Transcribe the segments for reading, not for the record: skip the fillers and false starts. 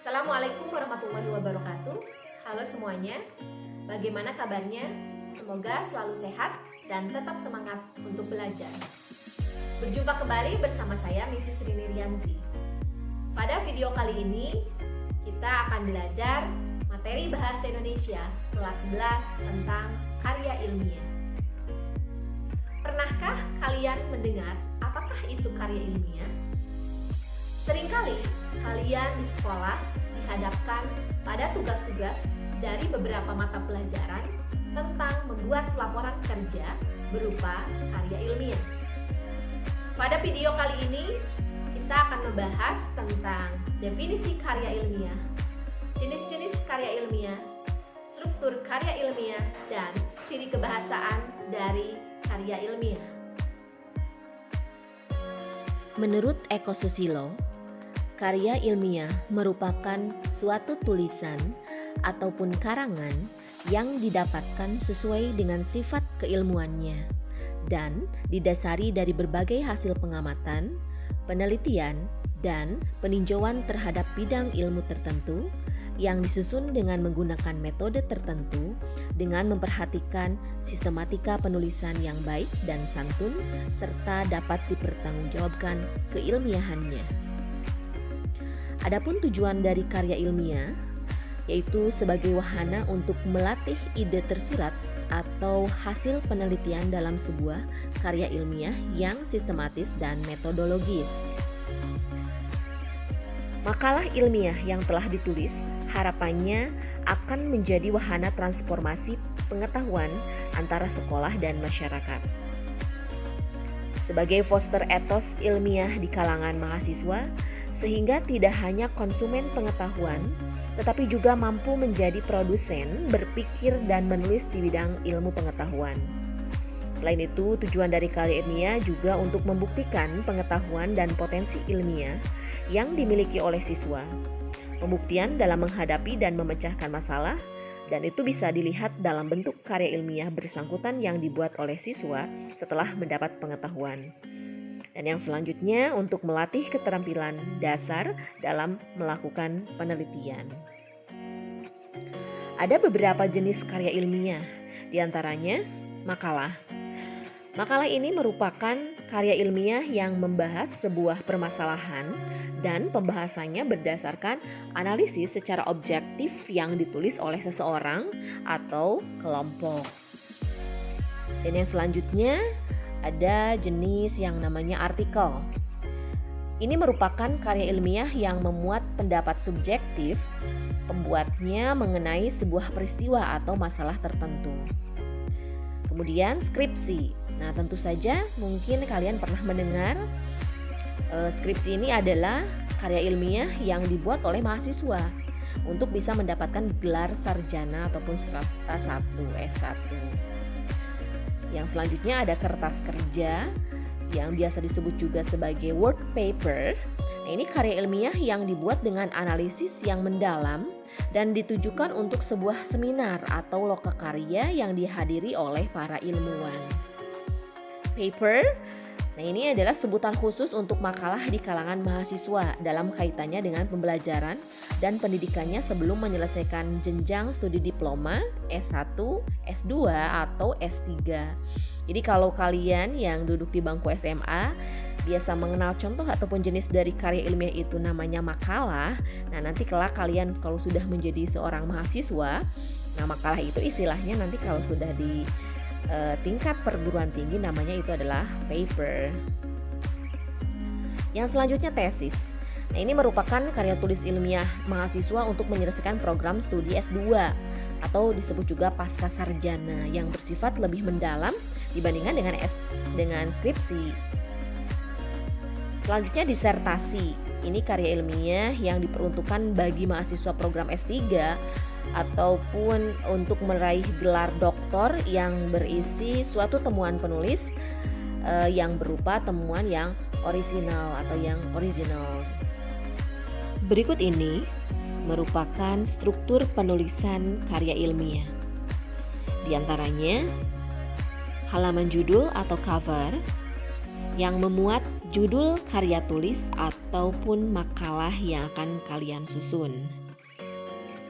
Assalamualaikum warahmatullahi wabarakatuh. Halo semuanya, bagaimana kabarnya? Semoga selalu sehat dan tetap semangat untuk belajar. Berjumpa kembali bersama saya Mrs. Rini Rianti. Pada video kali ini, kita akan belajar materi Bahasa Indonesia kelas 11 tentang karya ilmiah. Pernahkah kalian mendengar apakah itu karya ilmiah? Seringkali kalian di sekolah dihadapkan pada tugas-tugas dari beberapa mata pelajaran tentang membuat laporan kerja berupa karya ilmiah. Pada video kali ini, kita akan membahas tentang definisi karya ilmiah, jenis-jenis karya ilmiah, struktur karya ilmiah, dan ciri kebahasaan dari karya ilmiah. Menurut Eko Susilo, karya ilmiah merupakan suatu tulisan ataupun karangan yang didapatkan sesuai dengan sifat keilmuannya dan didasari dari berbagai hasil pengamatan, penelitian, dan peninjauan terhadap bidang ilmu tertentu yang disusun dengan menggunakan metode tertentu dengan memperhatikan sistematika penulisan yang baik dan santun serta dapat dipertanggungjawabkan keilmiahannya. Adapun tujuan dari karya ilmiah yaitu sebagai wahana untuk melatih ide tersurat atau hasil penelitian dalam sebuah karya ilmiah yang sistematis dan metodologis. Makalah ilmiah yang telah ditulis harapannya akan menjadi wahana transformasi pengetahuan antara sekolah dan masyarakat. Sebagai foster etos ilmiah di kalangan mahasiswa, sehingga tidak hanya konsumen pengetahuan, tetapi juga mampu menjadi produsen, berpikir, dan menulis di bidang ilmu pengetahuan. Selain itu, tujuan dari karya ilmiah juga untuk membuktikan pengetahuan dan potensi ilmiah yang dimiliki oleh siswa, pembuktian dalam menghadapi dan memecahkan masalah, dan itu bisa dilihat dalam bentuk karya ilmiah bersangkutan yang dibuat oleh siswa setelah mendapat pengetahuan. Dan yang selanjutnya untuk melatih keterampilan dasar dalam melakukan penelitian. Ada beberapa jenis karya ilmiah, diantaranya makalah. Makalah ini merupakan karya ilmiah yang membahas sebuah permasalahan dan pembahasannya berdasarkan analisis secara objektif yang ditulis oleh seseorang atau kelompok. Dan yang selanjutnya ada jenis yang namanya artikel. Ini merupakan karya ilmiah yang memuat pendapat subjektif pembuatnya mengenai sebuah peristiwa atau masalah tertentu. Kemudian skripsi. Nah, tentu saja mungkin kalian pernah mendengar skripsi ini adalah karya ilmiah yang dibuat oleh mahasiswa untuk bisa mendapatkan gelar sarjana ataupun strata 1, S1. Yang selanjutnya ada kertas kerja yang biasa disebut juga sebagai work paper. Nah, ini karya ilmiah yang dibuat dengan analisis yang mendalam dan ditujukan untuk sebuah seminar atau lokakarya yang dihadiri oleh para ilmuwan. Paper, nah ini adalah sebutan khusus untuk makalah di kalangan mahasiswa dalam kaitannya dengan pembelajaran dan pendidikannya sebelum menyelesaikan jenjang studi diploma, S1, S2, atau S3. Jadi kalau kalian yang duduk di bangku SMA biasa mengenal contoh ataupun jenis dari karya ilmiah itu namanya makalah, nah nanti kelak kalian kalau sudah menjadi seorang mahasiswa, nah makalah itu istilahnya nanti kalau sudah di tingkat perguruan tinggi namanya itu adalah paper. Yang selanjutnya tesis. Nah, ini merupakan karya tulis ilmiah mahasiswa untuk menyelesaikan program studi S2 atau disebut juga pasca sarjana yang bersifat lebih mendalam dibandingkan dengan skripsi. Selanjutnya disertasi. Ini karya ilmiah yang diperuntukkan bagi mahasiswa program S3 ataupun untuk meraih gelar doktor yang berisi suatu temuan penulis yang berupa temuan yang orisinal atau yang original. Berikut ini merupakan struktur penulisan karya ilmiah. Di antaranya halaman judul atau cover yang memuat judul karya tulis ataupun makalah yang akan kalian susun.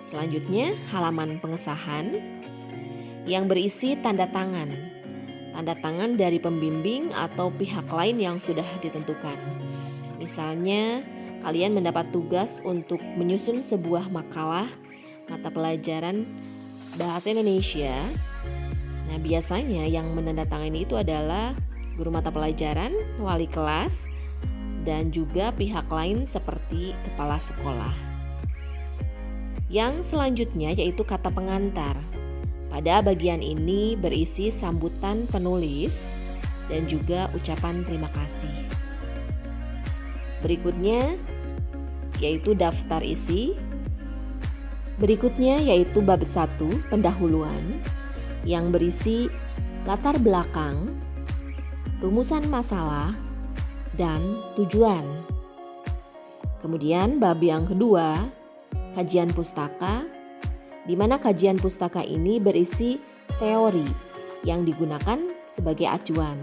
Selanjutnya, halaman pengesahan yang berisi tanda tangan. Tanda tangan dari pembimbing atau pihak lain yang sudah ditentukan. Misalnya, kalian mendapat tugas untuk menyusun sebuah makalah mata pelajaran Bahasa Indonesia. Nah, biasanya yang menandatangani itu adalah guru mata pelajaran, wali kelas, dan juga pihak lain seperti kepala sekolah. Yang selanjutnya yaitu kata pengantar. Pada bagian ini berisi sambutan penulis dan juga ucapan terima kasih. Berikutnya yaitu daftar isi. Berikutnya yaitu bab 1, pendahuluan, yang berisi latar belakang, rumusan masalah, dan tujuan. Kemudian bab yang kedua, kajian pustaka, di mana kajian pustaka ini berisi teori yang digunakan sebagai acuan.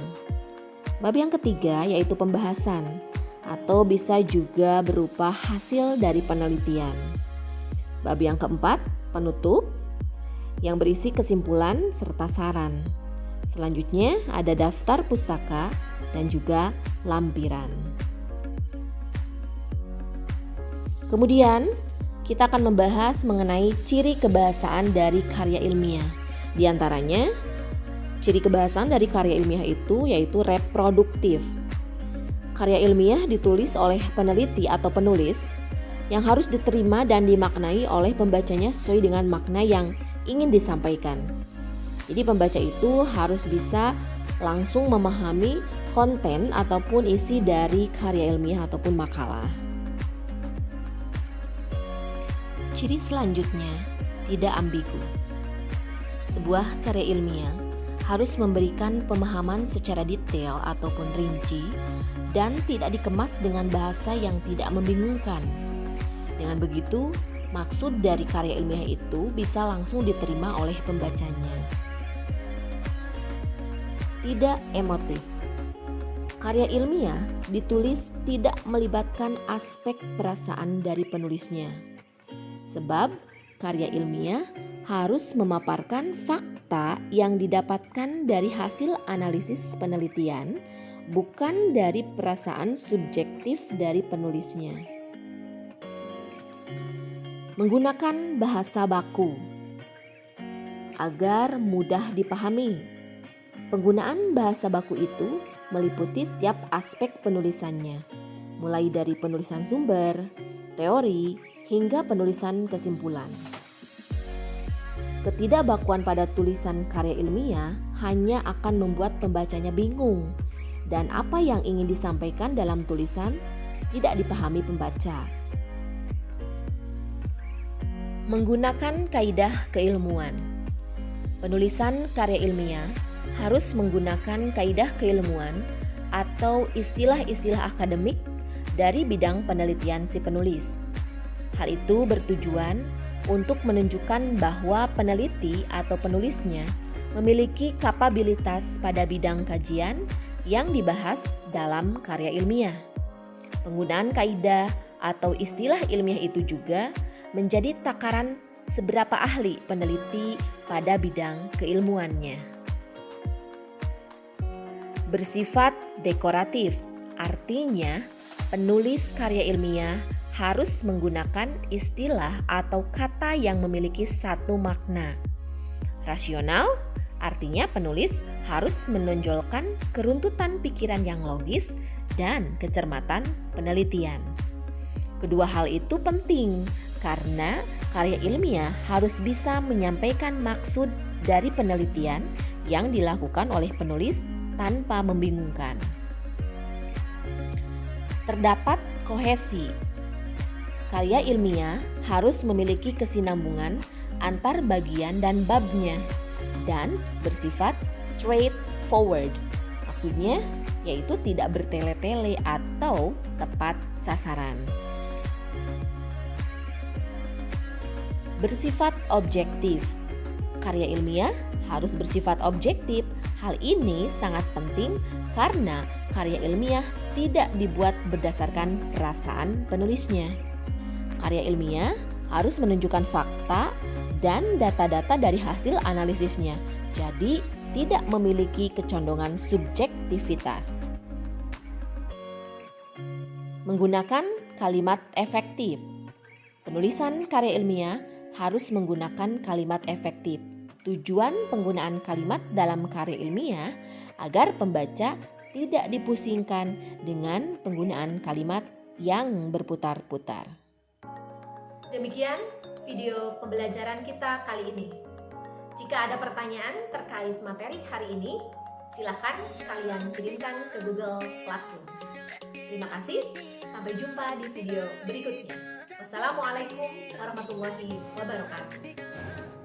Bab yang ketiga yaitu pembahasan, atau bisa juga berupa hasil dari penelitian. Bab yang keempat, penutup, yang berisi kesimpulan serta saran. Selanjutnya ada daftar pustaka dan juga lampiran. Kemudian kita akan membahas mengenai ciri kebahasaan dari karya ilmiah. Di antaranya, ciri kebahasaan dari karya ilmiah itu yaitu reproduktif. Karya ilmiah ditulis oleh peneliti atau penulis yang harus diterima dan dimaknai oleh pembacanya sesuai dengan makna yang ingin disampaikan. Jadi pembaca itu harus bisa langsung memahami konten ataupun isi dari karya ilmiah ataupun makalah. Ciri selanjutnya, tidak ambigu. Sebuah karya ilmiah harus memberikan pemahaman secara detail ataupun rinci dan tidak dikemas dengan bahasa yang tidak membingungkan. Dengan begitu, maksud dari karya ilmiah itu bisa langsung diterima oleh pembacanya. Tidak emotif. Karya ilmiah ditulis tidak melibatkan aspek perasaan dari penulisnya. Sebab karya ilmiah harus memaparkan fakta yang didapatkan dari hasil analisis penelitian, bukan dari perasaan subjektif dari penulisnya. Menggunakan bahasa baku agar mudah dipahami. Penggunaan bahasa baku itu meliputi setiap aspek penulisannya, mulai dari penulisan sumber, teori, hingga penulisan kesimpulan. Ketidakbakuan pada tulisan karya ilmiah hanya akan membuat pembacanya bingung dan apa yang ingin disampaikan dalam tulisan tidak dipahami pembaca. Menggunakan kaidah keilmuan. Penulisan karya ilmiah harus menggunakan kaidah keilmuan atau istilah-istilah akademik dari bidang penelitian si penulis. Hal itu bertujuan untuk menunjukkan bahwa peneliti atau penulisnya memiliki kapabilitas pada bidang kajian yang dibahas dalam karya ilmiah. Penggunaan kaidah atau istilah ilmiah itu juga menjadi takaran seberapa ahli peneliti pada bidang keilmuannya. Bersifat dekoratif, artinya penulis karya ilmiah harus menggunakan istilah atau kata yang memiliki satu makna. Rasional, artinya penulis harus menonjolkan keruntutan pikiran yang logis dan kecermatan penelitian. Kedua hal itu penting karena karya ilmiah harus bisa menyampaikan maksud dari penelitian yang dilakukan oleh penulis tanpa membingungkan. Terdapat kohesi. Karya ilmiah harus memiliki kesinambungan antar bagian dan babnya dan bersifat straightforward. Maksudnya yaitu tidak bertele-tele atau tepat sasaran. Bersifat objektif. Karya ilmiah harus bersifat objektif. Hal ini sangat penting karena karya ilmiah tidak dibuat berdasarkan perasaan penulisnya. Karya ilmiah harus menunjukkan fakta dan data-data dari hasil analisisnya, jadi tidak memiliki kecondongan subjektivitas. Menggunakan kalimat efektif. Penulisan karya ilmiah harus menggunakan kalimat efektif. Tujuan penggunaan kalimat dalam karya ilmiah agar pembaca tidak dipusingkan dengan penggunaan kalimat yang berputar-putar. Demikian video pembelajaran kita kali ini. Jika ada pertanyaan terkait materi hari ini, silakan kalian kirimkan ke Google Classroom. Terima kasih, sampai jumpa di video berikutnya. Wassalamualaikum warahmatullahi wabarakatuh.